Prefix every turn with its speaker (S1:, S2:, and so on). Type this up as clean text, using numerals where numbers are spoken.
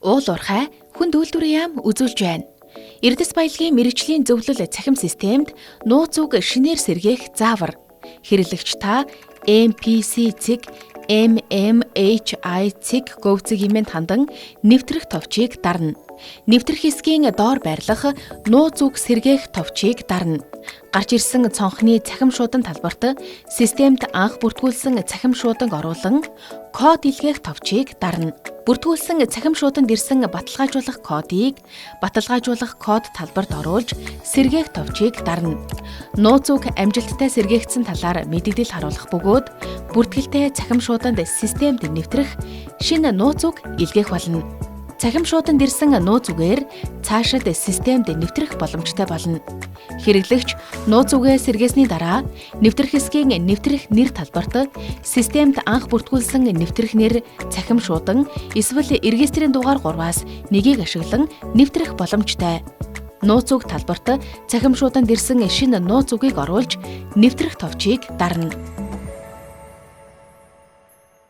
S1: Уул уурхай хүнд үйлдвэрийн яам үзүүлж байна. Эрдэс баялагын мэргэжлийн зөвлөл цахим системд нууц үг шинээр сэргээх заавар. Хэрэглэгч та MPC цэг MMHI цэг говцэг хэмээн хандан нэвтрэх товчийг дарна. Нэвтрэх хэсгийн доор байрлах нууц үг сэргээх товчийг дарна. Гарч ирсэн цонхны цахим шуудан талбарт системд анх бүртгүүлсэн цахим шууданг оруулан код илгээх товчийг дарна. Бүртгүүлсэн цахим шууданд ирсэн баталгаажуулах кодыг баталгаажуулах код талбарт оруулж сэргээх товчийг дарна. Нууц үг амжилттай сэргээгдсэн талаар мэдээлэл харуулах бөгөөд бүртгэлтэй цахим шууданд системд нэвтрэх шинэ нууц үг илгээх болно. Цахим шууданд ирсэн нууц үгээр цаашид системд нэвтрэх боломжтой болно. Хэрэглэгч нууц үгээ сэргээсний дараа нэвтрэх хэсгийн нэвтрэх нэр талбарт системд анх бүртгүүлсэн нэвтрэх нэр цахим шуудан эсвэл регистрийн дугаар 3-аас нэгийг ашиглан нэвтрэх боломжтой. Нууц үг талбарт цахим шууданд ирсэн шинэ нууц үгийг оруулж нэвтрэх товчийг дарна.